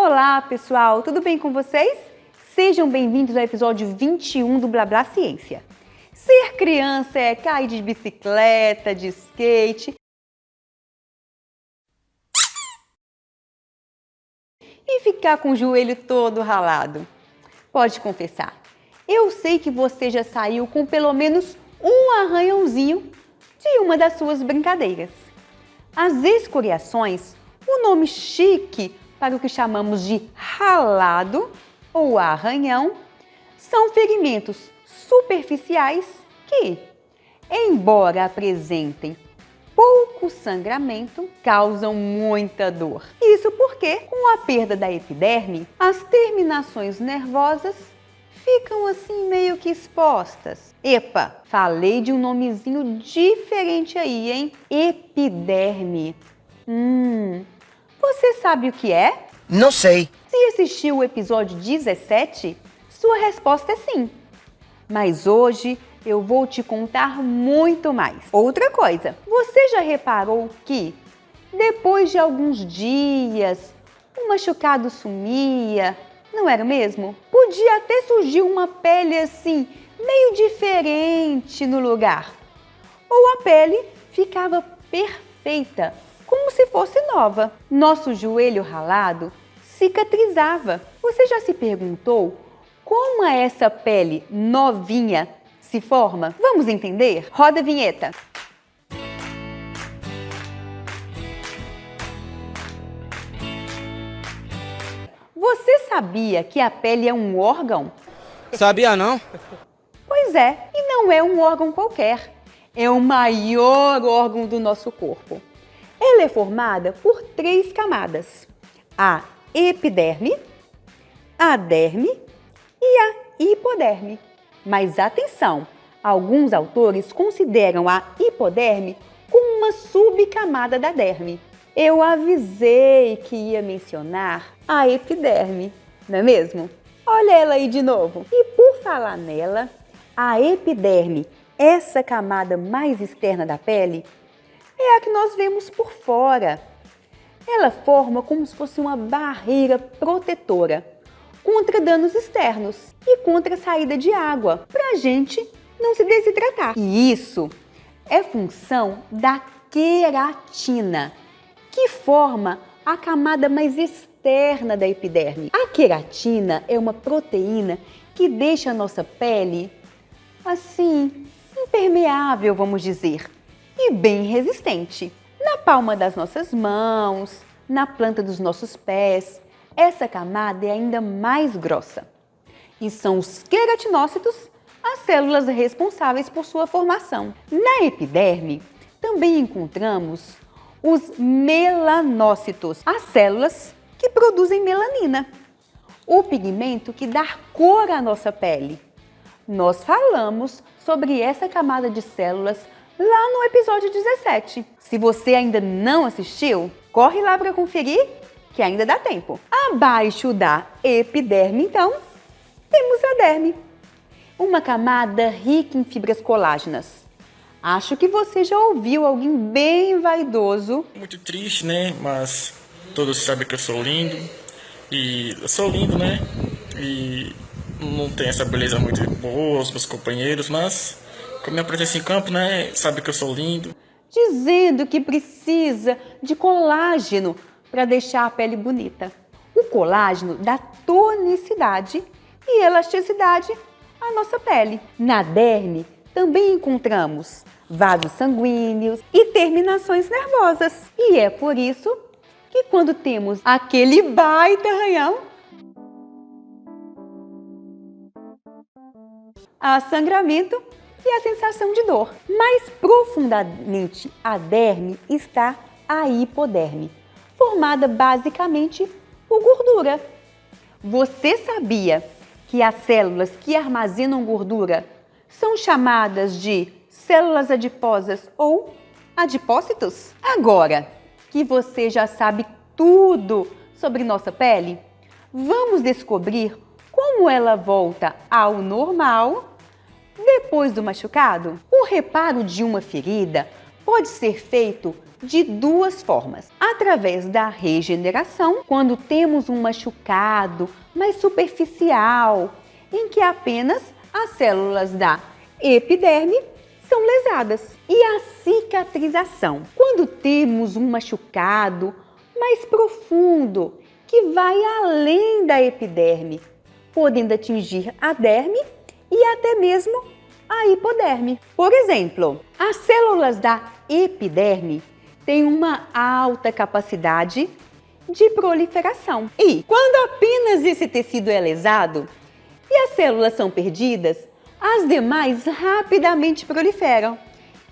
Olá, pessoal! Tudo bem com vocês? Sejam bem-vindos ao episódio 21 do Blá Blá Ciência. Ser criança é cair de bicicleta, de skate e ficar com o joelho todo ralado. Pode confessar, eu sei que você já saiu com pelo menos um arranhãozinho de uma das suas brincadeiras. As escoriações, o nome chique para o que chamamos de ralado ou arranhão, são ferimentos superficiais que, embora apresentem pouco sangramento, causam muita dor. Isso porque, com a perda da epiderme, as terminações nervosas ficam assim meio que expostas. Epa, falei de um nomezinho diferente aí, hein? Epiderme. Você sabe o que é? Não sei. Se assistiu o episódio 17, sua resposta é sim. Mas hoje eu vou te contar muito mais. Outra coisa, você já reparou que depois de alguns dias o machucado sumia, não era mesmo? Podia até surgir uma pele assim, meio diferente no lugar. Ou a pele ficava perfeita, como se fosse nova. Nosso joelho ralado cicatrizava. Você já se perguntou como essa pele novinha se forma? Vamos entender? Roda a vinheta. Você sabia que a pele é um órgão? Sabia não? Pois é, e não é um órgão qualquer. É o maior órgão do nosso corpo. Ela é formada por 3 camadas: a epiderme, a derme e a hipoderme. Mas atenção, alguns autores consideram a hipoderme como uma subcamada da derme. Eu avisei que ia mencionar a epiderme, não é mesmo? Olha ela aí de novo. E por falar nela, a epiderme, essa camada mais externa da pele, é a que nós vemos por fora. Ela forma como se fosse uma barreira protetora contra danos externos e contra a saída de água, para a gente não se desidratar. E isso é função da queratina, que forma a camada mais externa da epiderme. A queratina é uma proteína que deixa a nossa pele assim, impermeável, vamos dizer, e bem resistente. Na palma das nossas mãos, na planta dos nossos pés, essa camada é ainda mais grossa. E são os queratinócitos as células responsáveis por sua formação. Na epiderme, também encontramos os melanócitos, as células que produzem melanina, o pigmento que dá cor à nossa pele. Nós falamos sobre essa camada de células lá no episódio 17. Se você ainda não assistiu, corre lá para conferir, que ainda dá tempo. Abaixo da epiderme, então, temos a derme, uma camada rica em fibras colágenas. Acho que você já ouviu alguém bem vaidoso. Muito triste, né? Mas todos sabem que eu sou lindo. E eu sou lindo, né? E não tenho essa beleza muito boa, os meus companheiros, mas com a minha presença em campo, né? Sabe que eu sou lindo. Dizendo que precisa de colágeno para deixar a pele bonita. O colágeno dá tonicidade e elasticidade à nossa pele. Na derme também encontramos vasos sanguíneos e terminações nervosas. E é por isso que quando temos aquele baita arranhão, há sangramento e a sensação de dor. Mais profundamente a derme está a hipoderme, formada basicamente por gordura. Você sabia que as células que armazenam gordura são chamadas de células adiposas ou adipócitos? Agora que você já sabe tudo sobre nossa pele, vamos descobrir como ela volta ao normal depois do machucado. O reparo de uma ferida pode ser feito de duas formas. Através da regeneração, quando temos um machucado mais superficial, em que apenas as células da epiderme são lesadas. E a cicatrização, quando temos um machucado mais profundo, que vai além da epiderme, podendo atingir a derme e até mesmo a hipoderme. Por exemplo, as células da epiderme têm uma alta capacidade de proliferação. E quando apenas esse tecido é lesado e as células são perdidas, as demais rapidamente proliferam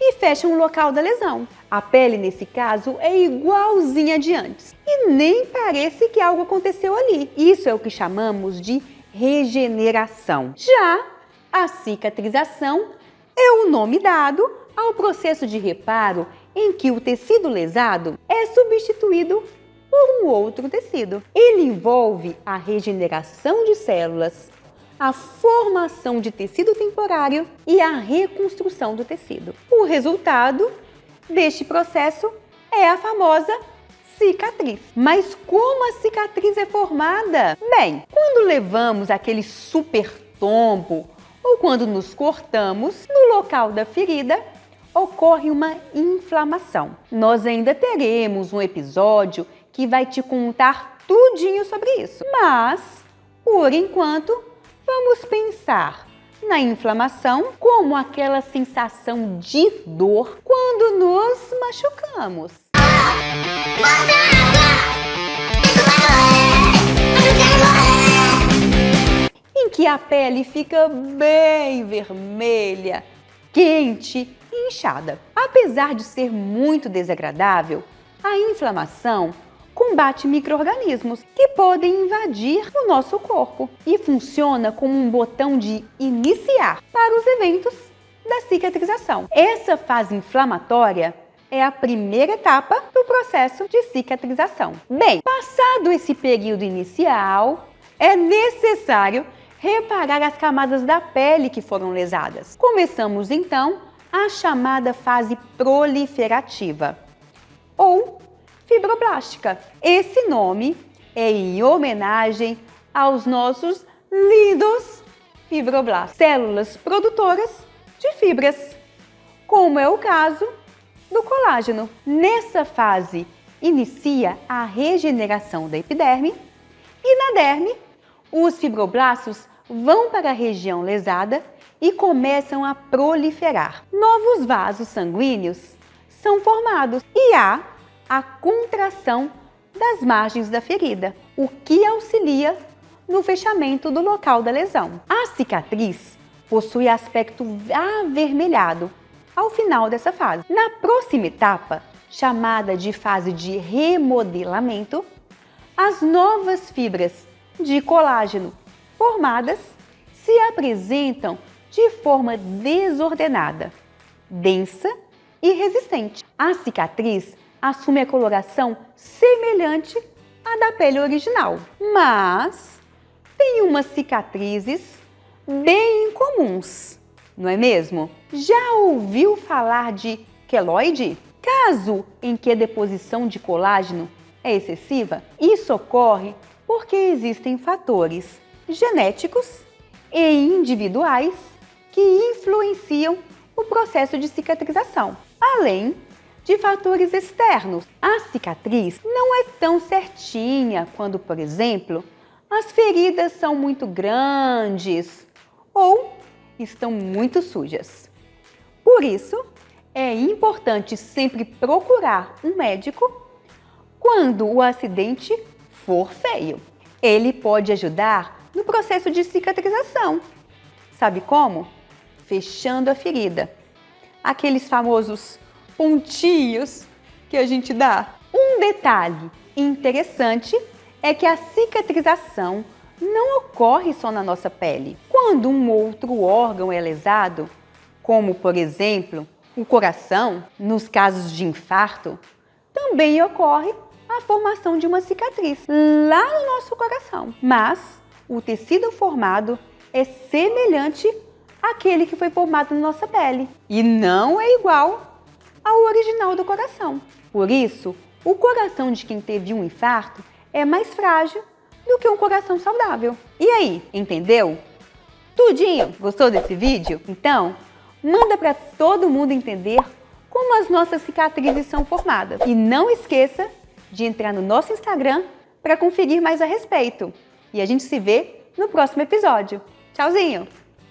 e fecham o local da lesão. A pele, nesse caso, é igualzinha de antes e nem parece que algo aconteceu ali. Isso é o que chamamos de regeneração. Já a cicatrização é o nome dado ao processo de reparo em que o tecido lesado é substituído por um outro tecido. Ele envolve a regeneração de células, a formação de tecido temporário e a reconstrução do tecido. O resultado deste processo é a famosa cicatriz. Mas como a cicatriz é formada? Bem, quando levamos aquele super tombo ou quando nos cortamos, no local da ferida ocorre uma inflamação. Nós ainda teremos um episódio que vai te contar tudinho sobre isso. Mas, por enquanto, vamos pensar na inflamação como aquela sensação de dor quando nos machucamos. Em que a pele fica bem vermelha, quente e inchada. Apesar de ser muito desagradável, a inflamação combate micro-organismos que podem invadir o nosso corpo e funciona como um botão de iniciar para os eventos da cicatrização. Essa fase inflamatória é a primeira etapa do processo de cicatrização. Bem, passado esse período inicial, é necessário reparar as camadas da pele que foram lesadas. Começamos então a chamada fase proliferativa ou fibroblástica. Esse nome é em homenagem aos nossos lindos fibroblastos, células produtoras de fibras, como é o caso do colágeno. Nessa fase inicia a regeneração da epiderme e na derme os fibroblastos vão para a região lesada e começam a proliferar. Novos vasos sanguíneos são formados e há a contração das margens da ferida, o que auxilia no fechamento do local da lesão. A cicatriz possui aspecto avermelhado ao final dessa fase. Na próxima etapa, chamada de fase de remodelamento, as novas fibras de colágeno formadas se apresentam de forma desordenada, densa e resistente. A cicatriz assume a coloração semelhante à da pele original, mas tem umas cicatrizes bem incomuns, não é mesmo? Já ouviu falar de queloide? Caso em que a deposição de colágeno é excessiva, isso ocorre porque existem fatores genéticos e individuais que influenciam o processo de cicatrização, além de fatores externos. A cicatriz não é tão certinha quando, por exemplo, as feridas são muito grandes ou estão muito sujas. Por isso, é importante sempre procurar um médico quando o acidente for feio. Ele pode ajudar no processo de cicatrização. Sabe como? Fechando a ferida. Aqueles famosos pontinhos que a gente dá. Um detalhe interessante é que a cicatrização não ocorre só na nossa pele. Quando um outro órgão é lesado, como por exemplo o coração, nos casos de infarto, também ocorre a formação de uma cicatriz lá no nosso coração. Mas o tecido formado é semelhante àquele que foi formado na nossa pele e não é igual ao original do coração. Por isso, o coração de quem teve um infarto é mais frágil do que um coração saudável. E aí, entendeu? Tudinho? Gostou desse vídeo? Então, manda para todo mundo entender como as nossas cicatrizes são formadas. E não esqueça de entrar no nosso Instagram para conferir mais a respeito. E a gente se vê no próximo episódio. Tchauzinho!